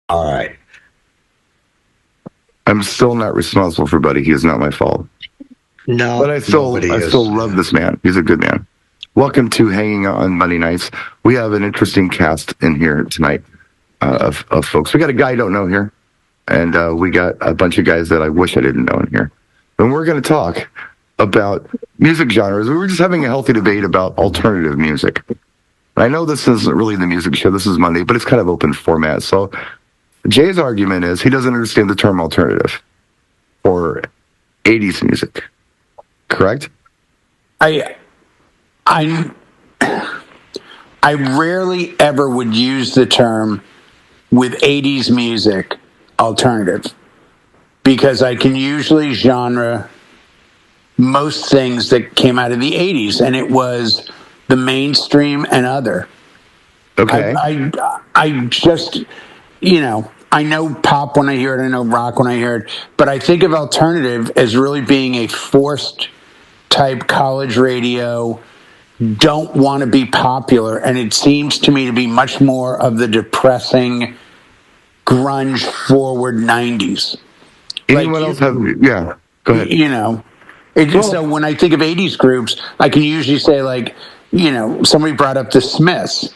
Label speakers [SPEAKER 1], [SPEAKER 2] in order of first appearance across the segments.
[SPEAKER 1] All right.
[SPEAKER 2] I'm still not responsible for Buddy. He is not my fault.
[SPEAKER 1] No,
[SPEAKER 2] But I still love this man. He's a good man. Welcome to Hanging Out on Monday Nights. We have an interesting cast in here tonight of folks. We got a guy I don't know here, and we got a bunch of guys that I wish I didn't know in here. And we're going to talk about music genres. We were just having a healthy debate about alternative music. I know this isn't really the music show. This is Monday, but it's kind of open format. So Jay's argument is he doesn't understand the term alternative for 80s music. Correct?
[SPEAKER 3] I rarely ever would use the term with 80s music alternative because I can usually genre most things that came out of the 80s, and it was the mainstream and other.
[SPEAKER 2] Okay.
[SPEAKER 3] I just, I know pop when I hear it, I know rock when I hear it, but I think of alternative as really being a forced type college radio, don't want to be popular, and it seems to me to be much more of the depressing grunge forward 90s.
[SPEAKER 2] Anyone else have? Yeah, go ahead.
[SPEAKER 3] So when I think of 80s groups, I can usually say, like, somebody brought up the Smiths.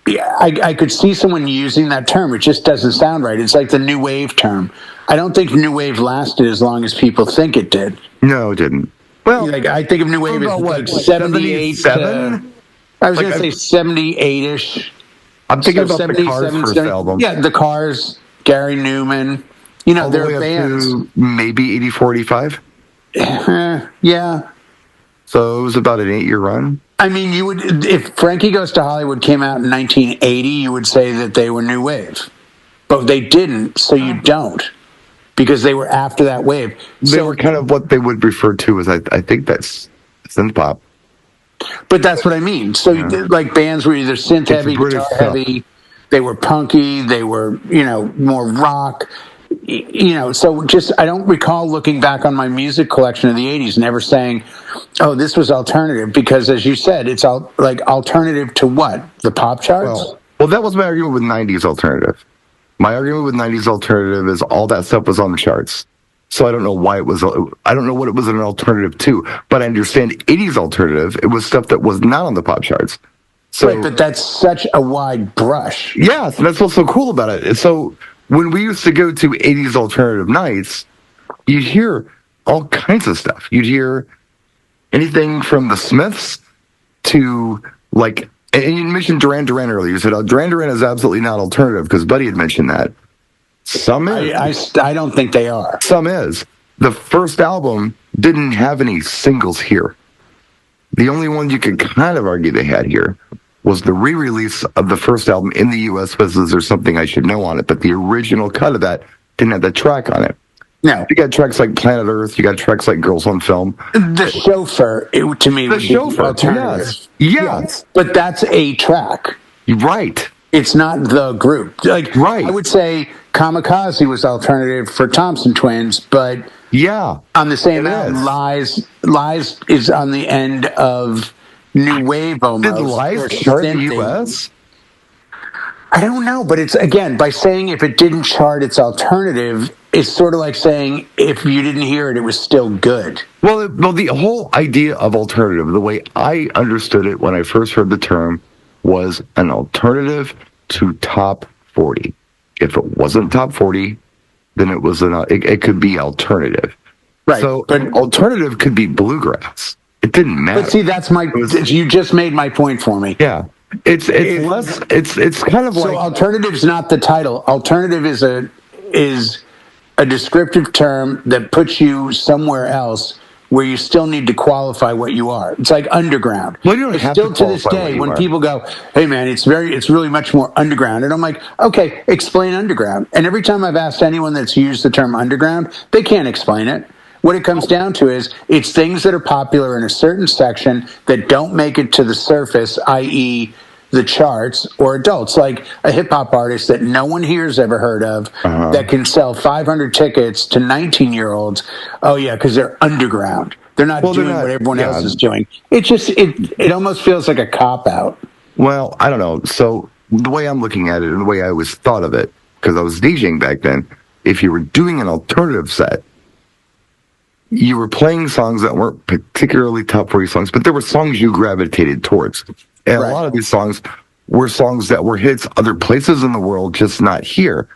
[SPEAKER 3] Yeah, I could see someone using that term. It just doesn't sound right. It's like the new wave term. I don't think new wave lasted as long as people think it did.
[SPEAKER 2] No, it didn't. Well,
[SPEAKER 3] I think of new wave as like 78.
[SPEAKER 2] 77?
[SPEAKER 3] I was going to say 78-ish.
[SPEAKER 2] I'm thinking about the Cars' first album.
[SPEAKER 3] Yeah, the Cars, Gary Newman. Their bands.
[SPEAKER 2] Maybe 84, 85?
[SPEAKER 3] Yeah.
[SPEAKER 2] So it was about an 8-year run?
[SPEAKER 3] I mean, you would, if Frankie Goes to Hollywood came out in 1980, you would say that they were new wave. But they didn't, so you don't. Because they were after that wave.
[SPEAKER 2] They were kind of what they would refer to as, I think that's synth pop.
[SPEAKER 3] But that's what I mean. So, like, bands were either synth heavy, guitar heavy, they were punky, they were, more rock. So just, I don't recall looking back on my music collection of the 80s and ever saying, oh, this was alternative, because as you said, it's like alternative to what? The pop charts?
[SPEAKER 2] Well, that was my argument with 90s alternative. My argument with 90s alternative is all that stuff was on the charts. So I don't know why I don't know what it was an alternative to, but I understand 80s alternative, it was stuff that was not on the pop charts. So,
[SPEAKER 3] right, but that's such a wide brush.
[SPEAKER 2] Yes, and that's what's so cool about it. So when we used to go to 80s alternative nights, you'd hear all kinds of stuff. You'd hear anything from the Smiths to, like, and you mentioned Duran Duran earlier. You said, Duran Duran is absolutely not alternative, because Buddy had mentioned that. Some is.
[SPEAKER 3] I don't think they are.
[SPEAKER 2] Some is. The first album didn't have any singles here. The only one you could kind of argue they had here was the re-release of the first album in the U.S. because there's something I should know on it, but the original cut of that didn't have that track on it.
[SPEAKER 3] No.
[SPEAKER 2] You got tracks like Planet Earth, you got tracks like Girls on Film.
[SPEAKER 3] The Chauffeur, to me,
[SPEAKER 2] the Chauffeur, yes.
[SPEAKER 3] But that's a track.
[SPEAKER 2] Right.
[SPEAKER 3] It's not the group. Like,
[SPEAKER 2] right.
[SPEAKER 3] I would say Kamikaze was alternative for Thompson Twins, but on the same album, Lies is on the end of new wave almost.
[SPEAKER 2] Did Lies chart in the U.S.?
[SPEAKER 3] I don't know, but it's, again, by saying if it didn't chart, it's alternative, it's sort of like saying if you didn't hear it, it was still good.
[SPEAKER 2] Well, the whole idea of alternative, the way I understood it when I first heard the term, was an alternative to top 40. If it wasn't top 40, then it was it could be alternative.
[SPEAKER 3] Right.
[SPEAKER 2] So, but alternative could be bluegrass. It didn't matter.
[SPEAKER 3] But see, that's you just made my point for me.
[SPEAKER 2] Yeah. It's less. It's kind of like,
[SPEAKER 3] so alternative's not the title. Alternative is a descriptive term that puts you somewhere else where you still need to qualify what you are. It's like underground.
[SPEAKER 2] Well, you don't have
[SPEAKER 3] still to this day when people go, "Hey man, it's really much more underground," and I'm like, "Okay, explain underground." And every time I've asked anyone that's used the term underground, they can't explain it. What it comes down to is it's things that are popular in a certain section that don't make it to the surface, i.e. the charts, or adults, like a hip-hop artist that no one here's ever heard of that can sell 500 tickets to 19-year-olds. Oh, yeah, because they're underground. They're not doing what everyone else is doing. It just, it almost feels like a cop-out.
[SPEAKER 2] Well, I don't know. So the way I'm looking at it and the way I always thought of it because I was DJing back then. If you were doing an alternative set, you were playing songs that weren't particularly top 40 songs, but there were songs you gravitated towards. And a lot of these songs were songs that were hits other places in the world, just not here.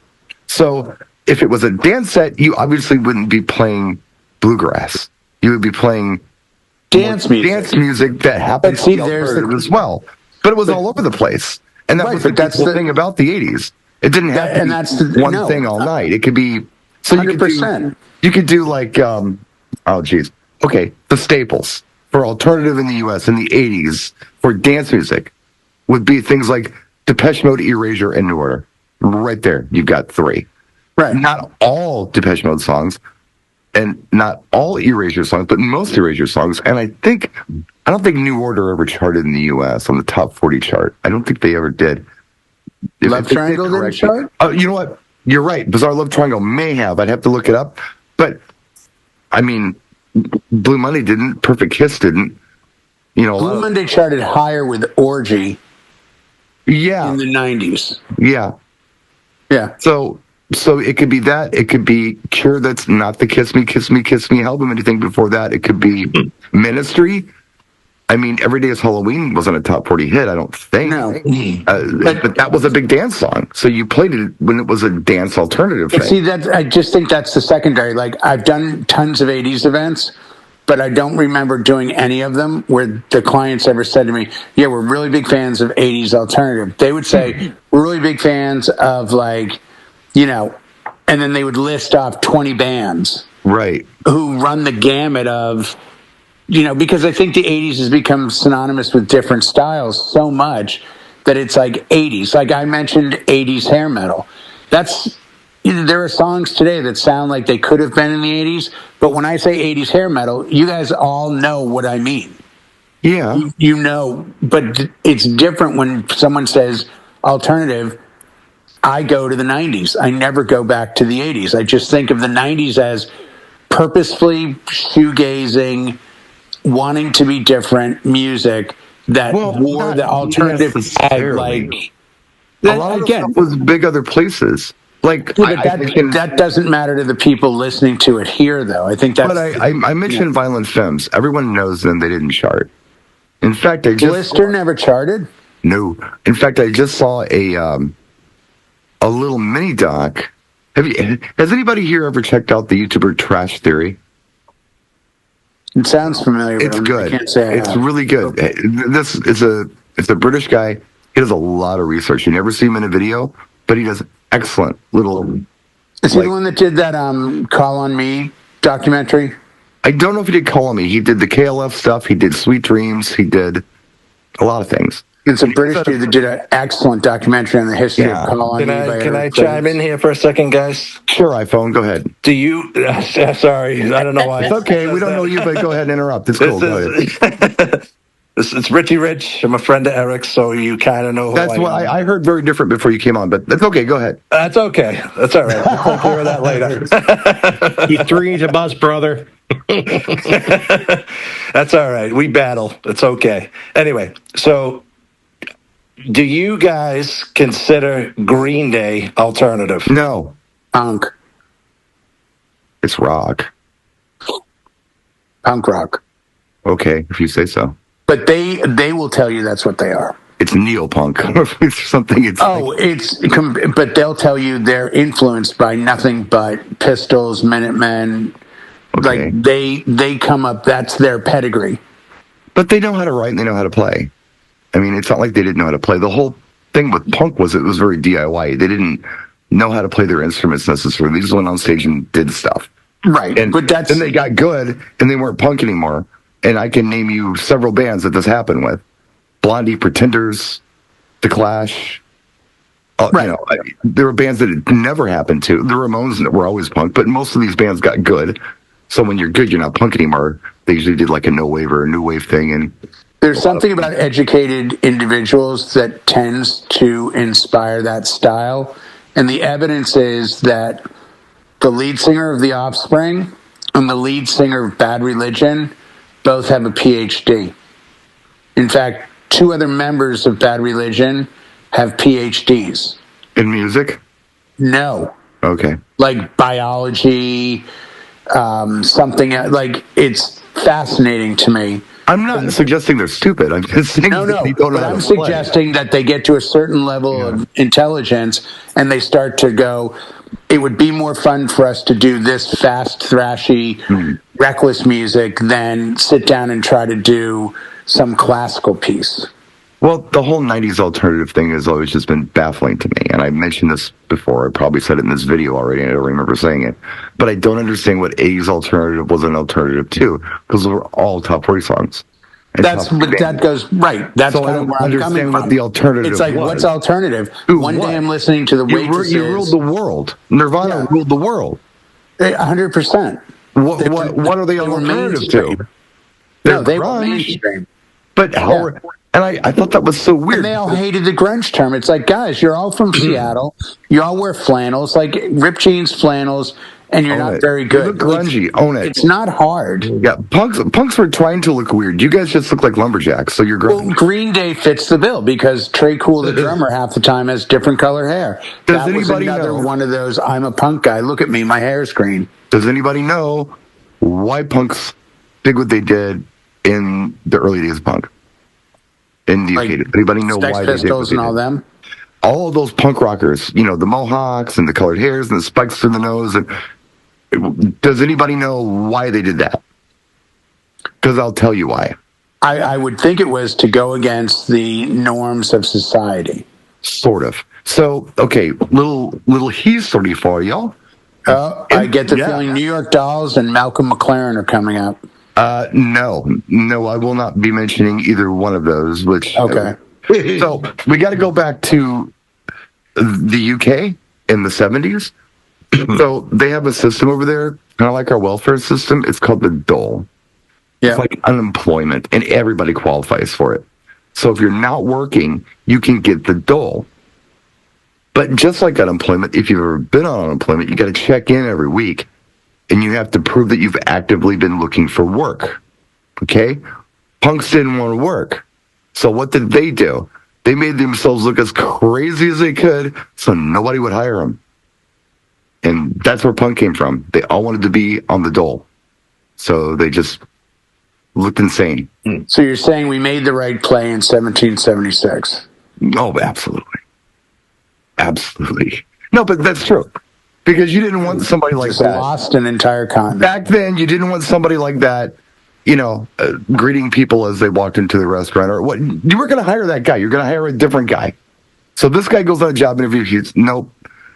[SPEAKER 2] So if it was a dance set, you obviously wouldn't be playing bluegrass. You would be playing dance music that happened to be alternative as well. But it was all over the place. And that was the cool thing about the 80s. It didn't have to be one thing all night. It could be... So 100%. You could do like... the staples for alternative in the U.S. in the 80s for dance music would be things like Depeche Mode, Erasure, and New Order. Right there, you've got three. Right. Not all Depeche Mode songs, and not all Erasure songs, but most Erasure songs. And I don't think New Order ever charted in the U.S. on the top 40 chart. I don't think they ever did.
[SPEAKER 3] Love Triangle didn't chart?
[SPEAKER 2] You know what? You're right. Bizarre Love Triangle may have. I'd have to look it up. But, I mean, Blue Monday didn't. Perfect Kiss didn't.
[SPEAKER 3] Blue Monday charted higher with Orgy.
[SPEAKER 2] Yeah.
[SPEAKER 3] In the 90s.
[SPEAKER 2] Yeah.
[SPEAKER 3] Yeah.
[SPEAKER 2] So it could be that. It could be Cure. That's not the Kiss Me, Kiss Me, Kiss Me album. Anything before that. It could be Ministry. I mean, Every Day is Halloween wasn't a top 40 hit, I don't think.
[SPEAKER 3] No.
[SPEAKER 2] But that was a big dance song. So you played it when it was a dance alternative thing.
[SPEAKER 3] See, I just think that's the secondary. Like, I've done tons of 80s events, but I don't remember doing any of them where the clients ever said to me, yeah, we're really big fans of 80s alternative. They would say, we're really big fans of, like, and then they would list off 20 bands.
[SPEAKER 2] Right.
[SPEAKER 3] Who run the gamut of... because I think the 80s has become synonymous with different styles so much that it's like 80s. Like I mentioned 80s hair metal. There are songs today that sound like they could have been in the 80s, but when I say 80s hair metal, you guys all know what I mean.
[SPEAKER 2] Yeah.
[SPEAKER 3] But it's different when someone says alternative. I go to the 90s. I never go back to the 80s. I just think of the 90s as purposefully shoegazing, wanting to be different music that wore the alternative tag. Like
[SPEAKER 2] a lot of stuff was big other places. Like
[SPEAKER 3] that doesn't matter to the people listening to it here, though. I think that's.
[SPEAKER 2] But I mentioned Violent Femmes. Everyone knows them. They didn't chart. In fact,
[SPEAKER 3] Blister never charted.
[SPEAKER 2] No. In fact, I just saw a little mini doc. Has anybody here ever checked out the YouTuber Trash Theory?
[SPEAKER 3] It sounds familiar.
[SPEAKER 2] It's good.
[SPEAKER 3] I can't say
[SPEAKER 2] it's really good. Okay. It's a British guy. He does a lot of research. You never see him in a video, but he does excellent little.
[SPEAKER 3] Is he the one that did that Call on Me documentary?
[SPEAKER 2] I don't know if he did Call on Me. He did the KLF stuff. He did Sweet Dreams. He did a lot of things.
[SPEAKER 3] It's a British dude that did an excellent documentary on the history of Call on Me.
[SPEAKER 1] Can I chime in here for a second, guys?
[SPEAKER 2] Sure, iPhone. Go ahead.
[SPEAKER 1] Do you... sorry, I don't know why.
[SPEAKER 2] It's okay. We don't know you, but go ahead and interrupt. It's cool. Go ahead.
[SPEAKER 1] It's Richie Rich. I'm a friend of Eric's, so you kind of know who
[SPEAKER 2] That's what I heard very different before you came on, but that's okay. Go ahead.
[SPEAKER 1] That's okay. That's all right. We'll take care of that later.
[SPEAKER 4] You three to bus, brother.
[SPEAKER 1] That's all right. We battle. It's okay. Anyway, so... do you guys consider Green Day alternative?
[SPEAKER 2] No.
[SPEAKER 3] Punk.
[SPEAKER 2] It's rock.
[SPEAKER 3] Punk rock.
[SPEAKER 2] Okay, if you say so.
[SPEAKER 3] But they will tell you that's what they are.
[SPEAKER 2] It's neopunk or something.
[SPEAKER 3] But they'll tell you they're influenced by nothing but Pistols, Minutemen.
[SPEAKER 2] Okay.
[SPEAKER 3] Like they come up. That's their pedigree.
[SPEAKER 2] But they know how to write and they know how to play. I mean, it's not like they didn't know how to play. The whole thing with punk was it was very DIY. They didn't know how to play their instruments necessarily. They just went on stage and did stuff.
[SPEAKER 3] Right.
[SPEAKER 2] And then they got good and they weren't punk anymore. And I can name you several bands that this happened with. Blondie, Pretenders, The Clash. Right. There were bands that it never happened to. The Ramones were always punk, but most of these bands got good. So when you're good, you're not punk anymore. They usually did like a no wave or a new wave thing. And
[SPEAKER 3] there's something about educated individuals that tends to inspire that style. And the evidence is that the lead singer of The Offspring and the lead singer of Bad Religion both have a PhD. In fact, 2 other members of Bad Religion have PhDs.
[SPEAKER 2] In music?
[SPEAKER 3] No.
[SPEAKER 2] Okay.
[SPEAKER 3] Like biology, something like it's fascinating to me.
[SPEAKER 2] I'm not suggesting they're stupid. I'm just saying
[SPEAKER 3] No,
[SPEAKER 2] they
[SPEAKER 3] no,
[SPEAKER 2] don't know
[SPEAKER 3] but
[SPEAKER 2] how
[SPEAKER 3] I'm
[SPEAKER 2] to play.
[SPEAKER 3] suggesting that they get to a certain level of intelligence and they start to go, it would be more fun for us to do this fast, thrashy, reckless music than sit down and try to do some classical piece.
[SPEAKER 2] Well, the whole 90s alternative thing has always just been baffling to me. And I mentioned this before. I probably said it in this video already. I don't remember saying it. But I don't understand what 80s alternative was an alternative to, because they were all top 40 songs.
[SPEAKER 3] That goes right. That's
[SPEAKER 2] so
[SPEAKER 3] kind of where I'm coming from.
[SPEAKER 2] What the alternative
[SPEAKER 3] it's like,
[SPEAKER 2] was.
[SPEAKER 3] what's alternative?
[SPEAKER 2] Dude,
[SPEAKER 3] One
[SPEAKER 2] what?
[SPEAKER 3] day I'm listening to the Waitresses.
[SPEAKER 2] You ruled the world. Nirvana ruled the world.
[SPEAKER 3] 100%.
[SPEAKER 2] What are they alternative to?
[SPEAKER 3] No, they were mainstream.
[SPEAKER 2] But how? And I thought that was so weird.
[SPEAKER 3] And they all hated the grunge term. It's like, guys, you're all from Seattle. You all wear flannels, like ripped jeans, flannels, and you're not very good.
[SPEAKER 2] You look grungy. Own it.
[SPEAKER 3] It's not hard.
[SPEAKER 2] Yeah, punks were trying to look weird. You guys just look like lumberjacks, so you're grungy.
[SPEAKER 3] Well, Green Day fits the bill because Trey Cool, the drummer, half the time has different color hair. That was another one of those, I'm a punk guy. Look at me, my hair's green.
[SPEAKER 2] Does anybody know why punks did what they did in the early days of punk? In the UK, does anybody know why they did what they
[SPEAKER 3] and all
[SPEAKER 2] did?
[SPEAKER 3] them?
[SPEAKER 2] All of those punk rockers, the mohawks and the colored hairs and the spikes through the nose. And does anybody know why they did that? Because I'll tell you why.
[SPEAKER 3] I would think it was to go against the norms of society.
[SPEAKER 2] Sort of. So, okay, little history for y'all.
[SPEAKER 3] I get the feeling New York Dolls and Malcolm McLaren are coming up.
[SPEAKER 2] No, I will not be mentioning either one of those.
[SPEAKER 3] Okay.
[SPEAKER 2] So we got to go back to the UK in the 70s. So they have a system over there, kind of like our welfare system. It's called the dole. Yeah. It's like unemployment, and everybody qualifies for it. So if you're not working, you can get the dole. But just like unemployment, if you've ever been on unemployment, you got to check in every week. And you have to prove that you've actively been looking for work. Okay? Punks didn't want to work. So what did they do? They made themselves look as crazy as they could so nobody would hire them. And that's where punk came from. They all wanted to be on the dole. So they just looked insane.
[SPEAKER 3] So you're saying we made the right play in 1776?
[SPEAKER 2] Oh, absolutely. Absolutely. No, but that's true. Because you didn't want somebody like that.
[SPEAKER 3] Lost an entire continent.
[SPEAKER 2] Back then, you didn't want somebody like that, greeting people as they walked into the restaurant. Or what? You weren't going to hire that guy. You're going to hire a different guy. So this guy goes on a job interview. He's, nope.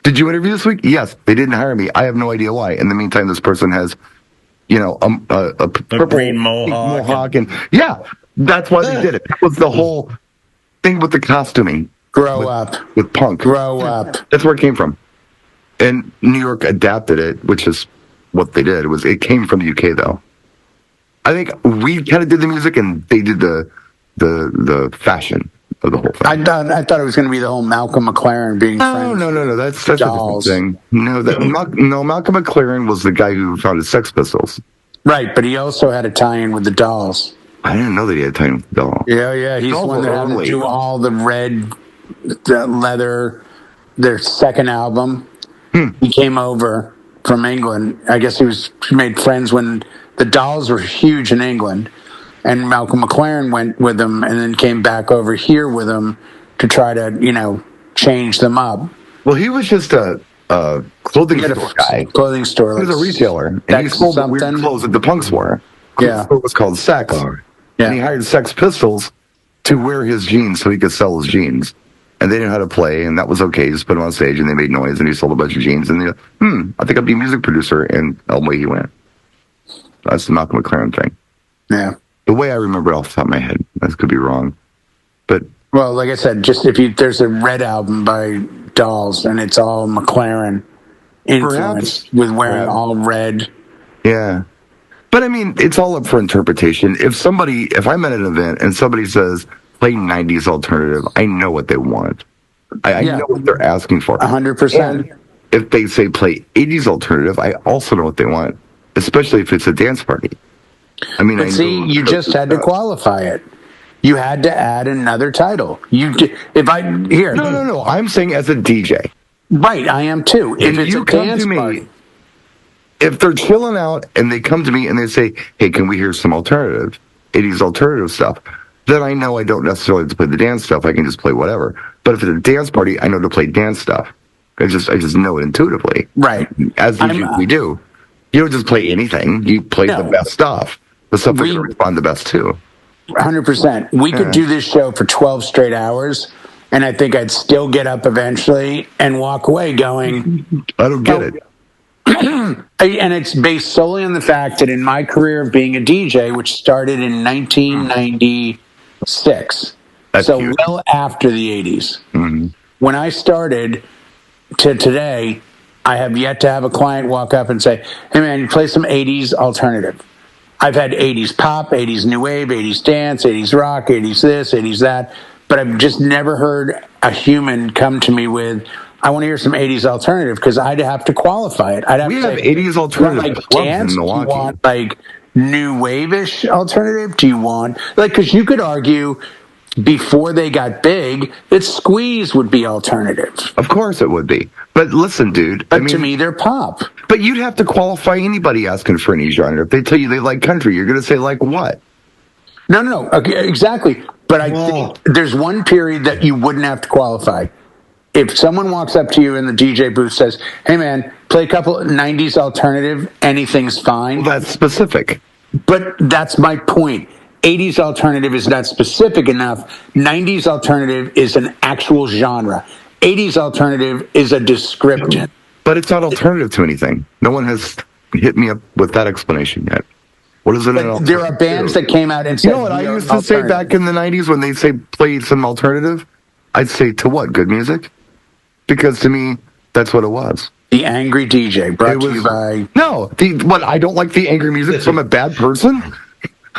[SPEAKER 2] Did you interview this week? Yes. They didn't hire me. I have no idea why. In the meantime, this person has, a purple
[SPEAKER 1] green mohawk.
[SPEAKER 2] And that's why they did it. That was the whole thing with the costuming.
[SPEAKER 3] Grow up.
[SPEAKER 2] With punk.
[SPEAKER 3] Grow up.
[SPEAKER 2] That's where it came from. And New York adapted it, which is what they did. It came from the UK, though. I think we kind of did the music, and they did the fashion of the whole thing.
[SPEAKER 3] I thought it was going to be the whole Malcolm McLaren being friends.
[SPEAKER 2] No. That's a different thing. No, Malcolm McLaren was the guy who founded Sex Pistols.
[SPEAKER 3] Right, but he also had a tie-in with the Dolls.
[SPEAKER 2] I didn't know that he had a tie-in with the Dolls.
[SPEAKER 3] Yeah. He's the one that had to do all the red, the leather, their second album. He came over from England. I guess he made friends when the Dolls were huge in England, and Malcolm McLaren went with them and then came back over here with them to try to, change them up.
[SPEAKER 2] Well, he was just a clothing store guy.
[SPEAKER 3] Clothing store.
[SPEAKER 2] He was a retailer, and he sold the weird clothes that the punks wore. The store was called Sex, and he hired Sex Pistols to wear his jeans so he could sell his jeans. And they knew how to play, and that was okay. He just put him on stage, and they made noise, and he sold a bunch of jeans. And I think I'll be a music producer, and away he went. That's the Malcolm McLaren thing.
[SPEAKER 3] Yeah.
[SPEAKER 2] The way I remember it off the top of my head. I could be wrong. But
[SPEAKER 3] well, like I said, just there's a Red album by Dolls, and it's all McLaren influence with wearing all red.
[SPEAKER 2] Yeah. But, I mean, it's all up for interpretation. If I'm at an event, and somebody says, play 90s alternative, I know what they want. I know what they're asking for.
[SPEAKER 3] 100%.
[SPEAKER 2] If they say play 80s alternative, I also know what they want, especially if it's a dance party. I mean,
[SPEAKER 3] you just had to qualify it. You had to add another title. No.
[SPEAKER 2] I'm saying as a DJ.
[SPEAKER 3] Right, I am too. If it's
[SPEAKER 2] you
[SPEAKER 3] a
[SPEAKER 2] come
[SPEAKER 3] dance
[SPEAKER 2] to me,
[SPEAKER 3] party.
[SPEAKER 2] if they're chilling out and they come to me and they say, "Hey, can we hear some alternative, 80s alternative stuff?" Then I know I don't necessarily have to play the dance stuff. I can just play whatever. But if it's a dance party, I know to play dance stuff. I just know it intuitively.
[SPEAKER 3] Right.
[SPEAKER 2] As we do. You don't just play anything. You play the best stuff. The stuff that can respond the best too.
[SPEAKER 3] 100%. We could do this show for 12 straight hours, and I think I'd still get up eventually and walk away going,
[SPEAKER 2] I don't get it.
[SPEAKER 3] And it's based solely on the fact that in my career of being a DJ, which started in 1996, so
[SPEAKER 2] huge.
[SPEAKER 3] well after the 80s,
[SPEAKER 2] Mm-hmm.
[SPEAKER 3] when I started to today, I have yet to have a client walk up and say, "Hey man, you play some 80s alternative." I've had 80s pop, 80s new wave, 80s dance, 80s rock, 80s this, 80s that, but I've just never heard a human come to me with, "I want to hear some 80s alternative," because I'd have to qualify it.
[SPEAKER 2] We have 80s alternative
[SPEAKER 3] like
[SPEAKER 2] clubs
[SPEAKER 3] dance?
[SPEAKER 2] in Milwaukee.
[SPEAKER 3] Do you want like new wave-ish alternative? Do you want, like, because you could argue before they got big that Squeeze would be alternative.
[SPEAKER 2] Of course it would be. But listen, dude.
[SPEAKER 3] But to me, they're pop.
[SPEAKER 2] But you'd have to qualify anybody asking for any genre. If they tell you they like country, you're going to say, like what?
[SPEAKER 3] No. Okay, exactly. But I think there's one period that you wouldn't have to qualify. If someone walks up to you in the DJ booth, says, "Hey man, play a couple of 90s alternative, anything's fine."
[SPEAKER 2] Well, that's specific.
[SPEAKER 3] But that's my point. 80s alternative is not specific enough. 90s alternative is an actual genre. 80s alternative is a description.
[SPEAKER 2] But it's not alternative to anything. No one has hit me up with that explanation yet. What is it?
[SPEAKER 3] There are bands that came out and said,
[SPEAKER 2] you know what I used to say back in the 90s when they say play some alternative? I'd say, to what? Good music? Because to me, that's what it was.
[SPEAKER 3] The Angry DJ, brought to you by...
[SPEAKER 2] No, I don't like the angry music from a bad person?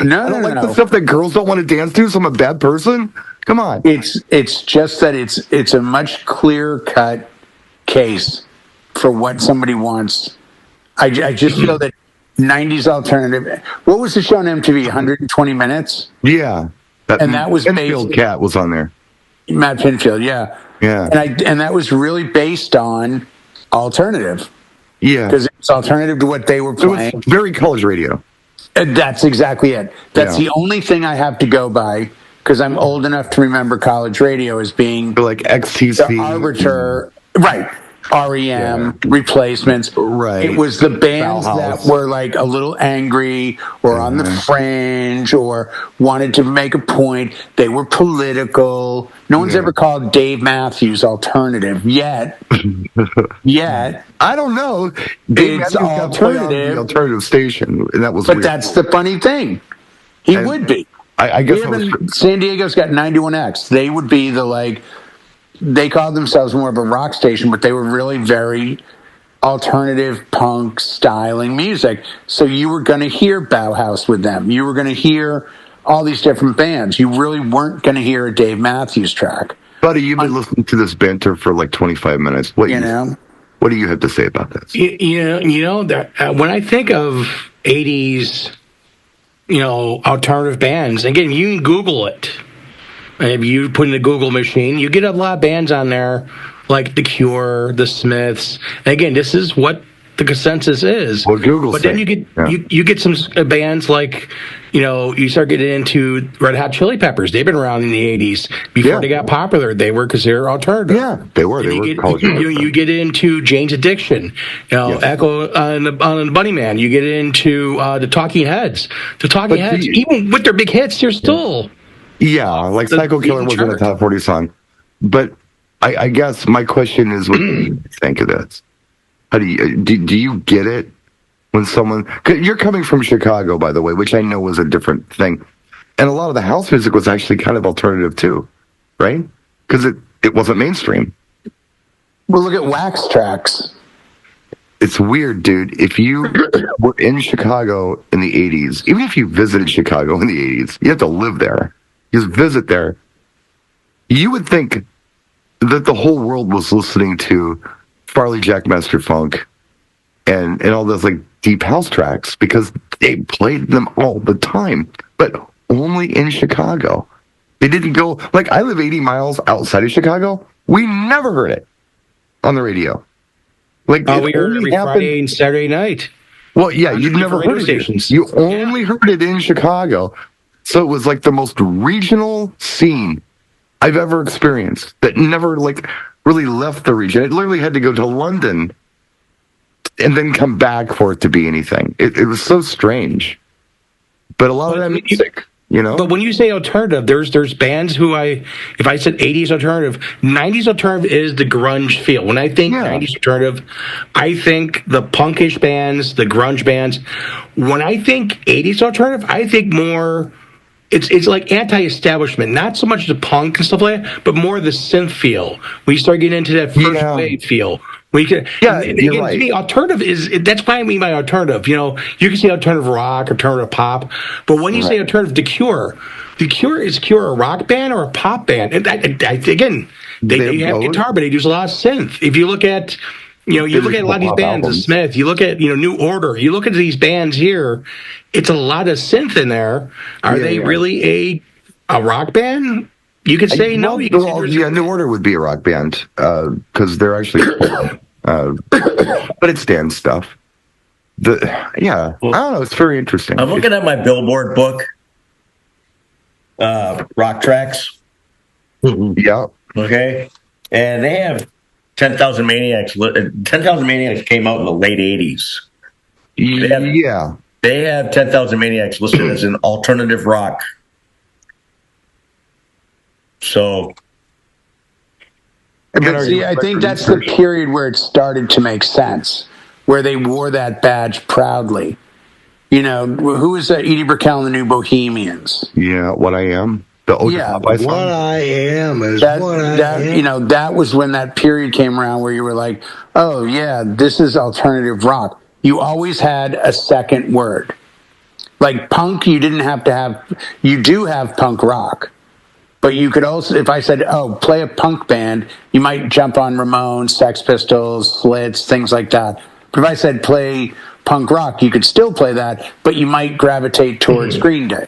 [SPEAKER 3] No,
[SPEAKER 2] I don't like the stuff that girls don't want to dance to, so I'm a bad person? Come on.
[SPEAKER 3] It's just that it's a much clear-cut case for what somebody wants. I just feel that 90s alternative... What was the show on MTV? 120 Minutes?
[SPEAKER 2] Yeah.
[SPEAKER 3] That was
[SPEAKER 2] Pinfield Cat was on there.
[SPEAKER 3] Matt Pinfield, yeah.
[SPEAKER 2] Yeah.
[SPEAKER 3] And that was really based on alternative.
[SPEAKER 2] Yeah.
[SPEAKER 3] Because it was alternative to what they were playing.
[SPEAKER 2] It was very college radio.
[SPEAKER 3] That's exactly it. That's the only thing I have to go by, because I'm old enough to remember college radio as being
[SPEAKER 2] like XTC,
[SPEAKER 3] the arbiter, right? REM, Replacements,
[SPEAKER 2] right?
[SPEAKER 3] It was the bands that were like a little angry or on the fringe or wanted to make a point. They were political. No one's ever called Dave Matthews alternative yet.
[SPEAKER 2] I don't know. Dave
[SPEAKER 3] It's
[SPEAKER 2] Matthews
[SPEAKER 3] alternative.
[SPEAKER 2] The alternative station, and that was.
[SPEAKER 3] But
[SPEAKER 2] weird.
[SPEAKER 3] that's the funny thing. He would be.
[SPEAKER 2] I guess
[SPEAKER 3] San Diego's got 91X. They would be they called themselves more of a rock station, but they were really very alternative punk styling music. So you were going to hear Bauhaus with them. You were going to hear all these different bands. You really weren't going to hear a Dave Matthews track.
[SPEAKER 2] Buddy, you've been listening to this banter for like 25 minutes. What do you have to say about this?
[SPEAKER 1] When I think of 80s, alternative bands, again, you can Google it. If you put in the Google machine, you get a lot of bands on there, like The Cure, The Smiths. And again, this is what the consensus is.
[SPEAKER 2] Well, Google.
[SPEAKER 1] But then you get some bands like, you start getting into Red Hot Chili Peppers. They've been around in the 80s before they got popular. They were considered alternative.
[SPEAKER 2] Yeah, they were.
[SPEAKER 1] You get into Jane's Addiction, Echo on the Bunny Man. You get into the Talking Heads. The Talking Heads, even with their big hits, they're still.
[SPEAKER 2] Yeah, like Psycho Killer wasn't a top 40 song. But I guess my question is, what do you think of this? How do you get it when someone... Cause you're coming from Chicago, by the way, which I know was a different thing. And a lot of the house music was actually kind of alternative, too. Right? Because it wasn't mainstream.
[SPEAKER 3] Well, look at Wax Tracks.
[SPEAKER 2] It's weird, dude. If you were in Chicago in the 80s, even if you visited Chicago in the 80s, you have to live there. Just visit there. You would think that the whole world was listening to Farley Jackmaster Funk and all those like deep house tracks because they played them all the time, but only in Chicago. They didn't go, like I live 80 miles outside of Chicago. We never heard it. on the radio. Like
[SPEAKER 1] we heard every Friday and Saturday night.
[SPEAKER 2] Well, yeah, you've never heard it.
[SPEAKER 1] Stations.
[SPEAKER 2] You only heard it in Chicago. So it was like the most regional scene I've ever experienced that never like really left the region. It literally had to go to London and then come back for it to be anything. It was so strange. But a lot of that music, you know.
[SPEAKER 1] But when you say alternative, there's bands who if I said 80s alternative, 90s alternative is the grunge feel. When I think 90s alternative, I think the punkish bands, the grunge bands. When I think 80s alternative, I think more. It's like anti-establishment, not so much the punk and stuff like that, but more the synth feel. We start getting into that first wave feel. Again,
[SPEAKER 2] right.
[SPEAKER 1] To me, alternative that's what I mean by alternative. You know, you can say alternative rock, alternative pop, but when you say alternative, The Cure is Cure a rock band or a pop band? And again, they have guitar, but they use a lot of synth. If you look at you look at a lot of these bands, the Smith, you look at, New Order, you look at these bands here, it's a lot of synth in there. Are they really a rock band? You could say no.
[SPEAKER 2] New Order would be a rock band because they're actually, but it's Dan's stuff. I don't know. It's very interesting.
[SPEAKER 4] I'm looking at my Billboard book, Rock Tracks.
[SPEAKER 2] Yeah.
[SPEAKER 4] Okay, and they have 10,000 Maniacs. 10,000 Maniacs came out in the late 80s. They have 10,000 Maniacs listed as an alternative rock. So,
[SPEAKER 3] but see, I think that's the period where it started to make sense, where they wore that badge proudly. Who was Edie Brickell and the New Bohemians?
[SPEAKER 2] Yeah, What I Am.
[SPEAKER 5] What I Am is what I am.
[SPEAKER 3] That was when that period came around where you were like, oh, yeah, this is alternative rock. You always had a second word. Like punk, you didn't have to have, you do have punk rock. But you could also, if I said, play a punk band, you might jump on Ramones, Sex Pistols, Slits, things like that. But if I said play punk rock, you could still play that, but you might gravitate towards Green Day.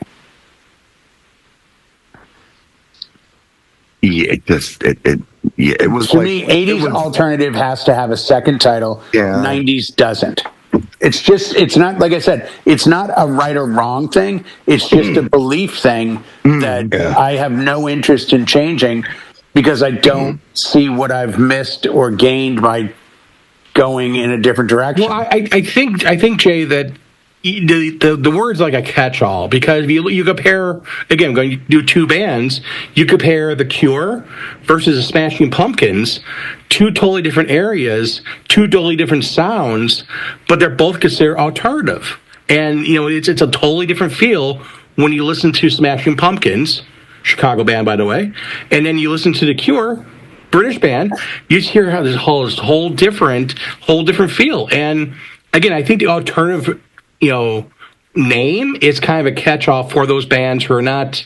[SPEAKER 2] Yeah, it was
[SPEAKER 3] to me, 80s alternative has to have a second title.
[SPEAKER 2] Yeah.
[SPEAKER 3] 90s doesn't. It's not, like I said, it's not a right or wrong thing. It's just a belief thing that I have no interest in changing because I don't see what I've missed or gained by going in a different direction.
[SPEAKER 1] Well, I think, Jay, that the word's like a catch-all because if you compare, again, going to do two bands, you compare The Cure versus the Smashing Pumpkins, two totally different areas, two totally different sounds, but they're both considered alternative. And, it's a totally different feel when you listen to Smashing Pumpkins, Chicago band, by the way, and then you listen to The Cure, British band, you just hear how this whole different feel. And, again, I think the alternative name is kind of a catch-all for those bands who are not.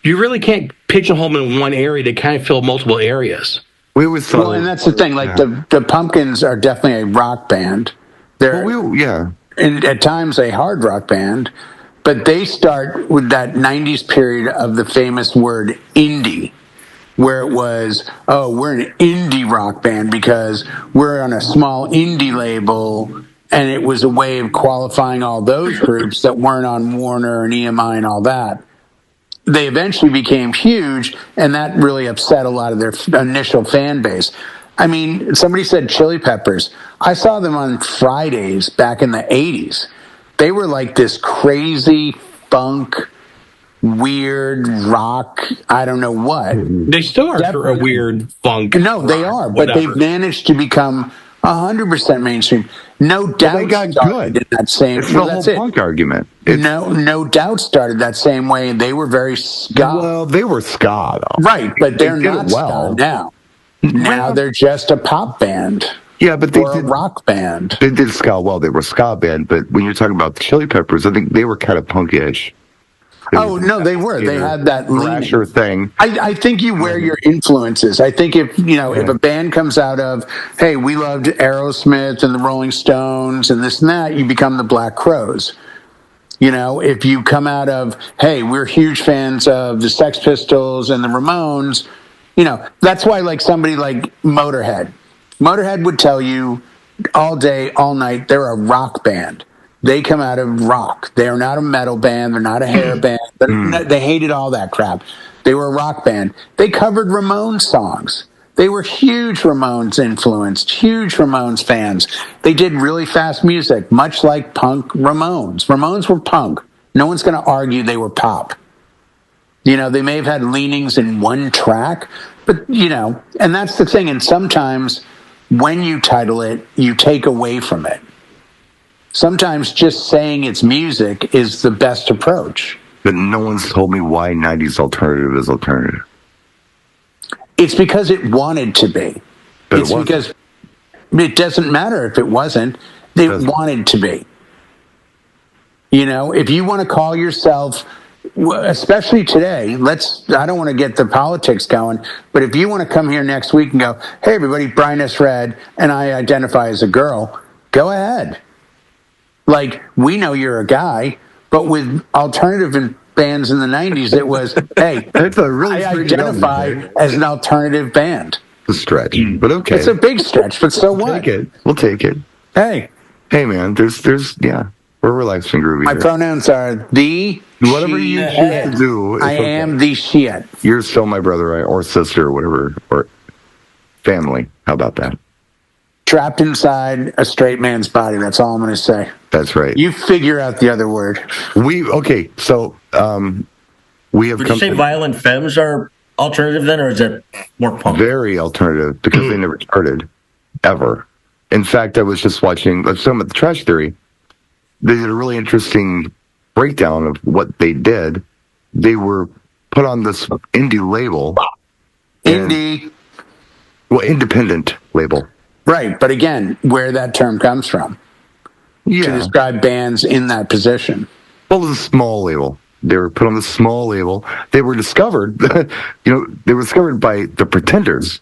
[SPEAKER 1] You really can't pigeonhole them in one area to kind of fill multiple areas.
[SPEAKER 3] And that's the thing. Like the Pumpkins are definitely a rock band. They're and at times a hard rock band, but they start with that '90s period of the famous word indie, where it was, we're an indie rock band because we're on a small indie label. And it was a way of qualifying all those groups that weren't on Warner and EMI and all that. They eventually became huge, and that really upset a lot of their initial fan base. I mean, somebody said Chili Peppers. I saw them on Fridays back in the 80s. They were like this crazy funk, weird rock, I don't know what.
[SPEAKER 1] They still are a weird funk.
[SPEAKER 3] No, they are, but they've managed to become 100% mainstream. No Doubt
[SPEAKER 2] they got
[SPEAKER 3] started
[SPEAKER 2] good.
[SPEAKER 3] In that same.
[SPEAKER 2] It's the whole punk argument.
[SPEAKER 3] No Doubt started that same way. They were very ska.
[SPEAKER 2] Well, they were ska, though.
[SPEAKER 3] Right, but they're not ska now. Now they're just a pop band.
[SPEAKER 2] Yeah, but they
[SPEAKER 3] did a rock band.
[SPEAKER 2] They did ska well. They were a ska band, but when you're talking about the Chili Peppers, I think they were kind of punkish.
[SPEAKER 3] No, they were. They had that
[SPEAKER 2] thrasher thing.
[SPEAKER 3] I think you wear your influences. I think if a band comes out of, hey, we loved Aerosmith and the Rolling Stones and this and that, you become the Black Crowes. If you come out of, hey, we're huge fans of the Sex Pistols and the Ramones, that's why like somebody like Motorhead, Motorhead would tell you all day, all night, they're a rock band. They come out of rock. They are not a metal band. They're not a hair band. They hated all that crap. They were a rock band. They covered Ramones songs. They were huge Ramones influenced, huge Ramones fans. They did really fast music, much like punk Ramones. Ramones were punk. No one's going to argue they were pop. You know, they may have had leanings in one track, but, you know, and that's the thing. And sometimes when you title it, you take away from it. Sometimes just saying it's music is the best approach.
[SPEAKER 2] But no one's told me why 90s alternative is alternative.
[SPEAKER 3] It's because it wanted to be.
[SPEAKER 2] But
[SPEAKER 3] it's because it doesn't matter if it wasn't. They wanted to be. You know, if you want to call yourself, especially today, I don't want to get the politics going, but if you want to come here next week and go, hey, everybody, Brian S. Red, and I identify as a girl, go ahead. Like, we know you're a guy, but with alternative bands in the 90s, it was, hey,
[SPEAKER 2] it's a really
[SPEAKER 3] I identify as an alternative band.
[SPEAKER 2] It's a stretch, but okay.
[SPEAKER 3] It's a big stretch, but so what?
[SPEAKER 2] We'll take it.
[SPEAKER 3] Hey,
[SPEAKER 2] man, there's, we're relaxing groovy.
[SPEAKER 3] My pronouns are the
[SPEAKER 2] whatever you choose to do.
[SPEAKER 3] I am the shit.
[SPEAKER 2] You're still my brother or sister or whatever, or family. How about that?
[SPEAKER 3] Trapped inside a straight man's body. That's all I'm going to say.
[SPEAKER 2] That's right.
[SPEAKER 3] You figure out the other word.
[SPEAKER 2] So we have.
[SPEAKER 4] Would you say Violent Femmes are alternative then, or is it more punk?
[SPEAKER 2] Very alternative because they never charted ever. In fact, I was just watching. Let's talk about the Trash Theory. They did a really interesting breakdown of what they did. They were put on this indie label. Independent label.
[SPEAKER 3] Right, but again, where that term comes from. To describe bands in that position.
[SPEAKER 2] Well, it was a small label. They were put on the small label. They were discovered, they were discovered by the Pretenders,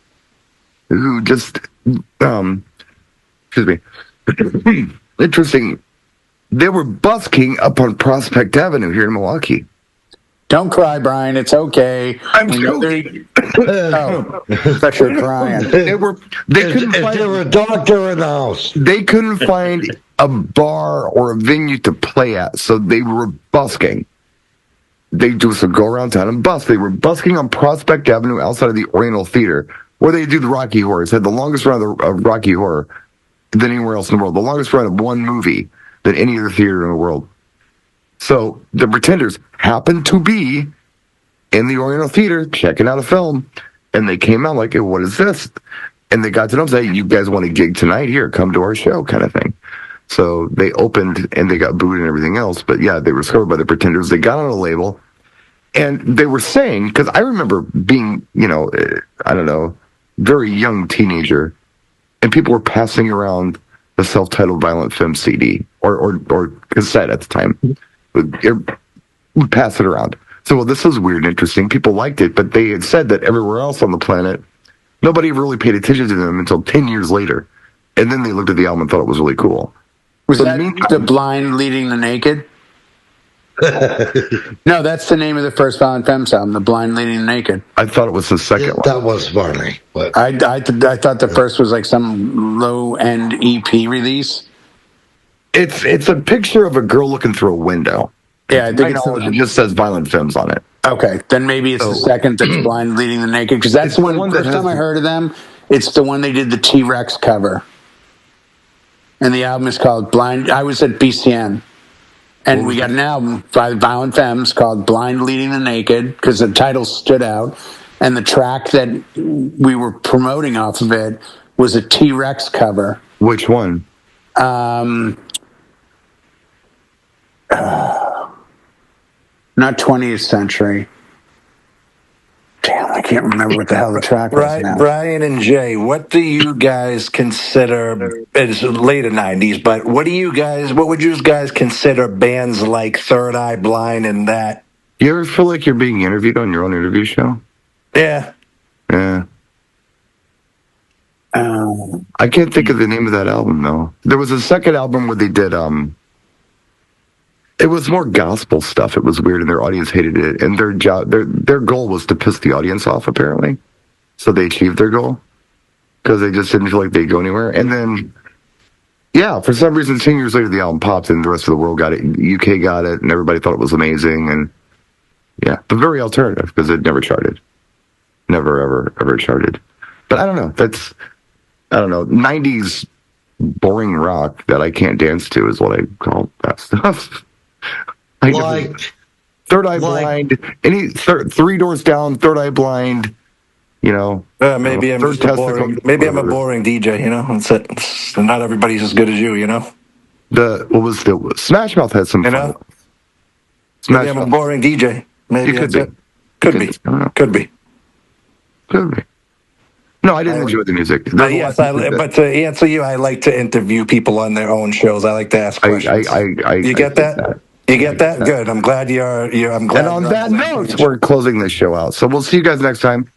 [SPEAKER 2] who just, excuse me, interesting. They were busking up on Prospect Avenue here in Milwaukee.
[SPEAKER 3] Don't cry, Brian. It's okay.
[SPEAKER 2] I'm joking.
[SPEAKER 3] But you're crying.
[SPEAKER 5] They couldn't find a doctor in the house.
[SPEAKER 2] They couldn't find a bar or a venue to play at, so they were busking. They just would go around town and busk. They were busking on Prospect Avenue outside of the Oriental Theater, where they do the Rocky Horror. It's had the longest run of Rocky Horror than anywhere else in the world. The longest run of one movie than any other theater in the world. So the Pretenders happened to be in the Oriental Theater checking out a film, and they came out like, hey, what is this? And they got to know, say, you guys want a gig tonight? Here, come to our show, kind of thing. So they opened, and they got booed and everything else. But yeah, they were discovered by the Pretenders. They got on a label, and they were saying, because I remember being, I don't know, very young teenager, and people were passing around the self-titled Violent Femmes CD or cassette at the time. Would pass it around. So, well, this was weird and interesting. People liked it, but they had said that everywhere else on the planet, nobody really paid attention to them until 10 years later. And then they looked at the album and thought it was really cool.
[SPEAKER 3] Was that The Blind Leading the Naked? No, that's the name of the first Violent Femmes album, The Blind Leading the Naked.
[SPEAKER 2] I thought it was the second one.
[SPEAKER 5] That was funny. But
[SPEAKER 3] I thought the first was like some low-end EP release.
[SPEAKER 2] It's a picture of a girl looking through a window.
[SPEAKER 3] Yeah, I think
[SPEAKER 2] it just says Violent Femmes on it.
[SPEAKER 3] Okay, then maybe it's the second that's Blind Leading the Naked, because that's the one, first time I heard of them, it's the one they did the T-Rex cover. And the album is called Blind. I was at BCN, and we got an album by Violent Femmes called Blind Leading the Naked, because the title stood out, and the track that we were promoting off of it was a T-Rex cover.
[SPEAKER 2] Which one?
[SPEAKER 3] Not 20th Century. Damn, I can't remember what the hell the track was now.
[SPEAKER 5] Brian and Jay, what do you guys consider, it's later 90s, but what would you guys consider bands like Third Eye Blind and that?
[SPEAKER 2] You ever feel like you're being interviewed on your own interview show?
[SPEAKER 5] Yeah.
[SPEAKER 2] Yeah. I can't think of the name of that album, though. There was a second album where they did, it was more gospel stuff. It was weird, and their audience hated it. And their goal was to piss the audience off, apparently. So they achieved their goal. because they just didn't feel like they'd go anywhere. And then, yeah, for some reason, 10 years later, the album popped and the rest of the world got it. UK got it, and everybody thought it was amazing. And yeah, but very alternative because it never charted. Never, ever charted. But I don't know. I don't know. 90s boring rock that I can't dance to is what I call that stuff. Third Eye Blind, Three Doors Down, Third Eye Blind,
[SPEAKER 5] maybe I'm just a boring. Maybe I'm a boring DJ. It's it. Not everybody's as good as you.
[SPEAKER 2] Smash Mouth had some fun.
[SPEAKER 5] Maybe I'm a boring DJ. Maybe
[SPEAKER 2] could
[SPEAKER 5] be. Could be.
[SPEAKER 2] No, I didn't enjoy the music.
[SPEAKER 5] Yes, but to answer you, I like to interview people on their own shows. I like to ask questions. You get that? You get that? Good. I'm glad you're. I'm glad.
[SPEAKER 2] And on that note, we're closing this show out. So we'll see you guys next time.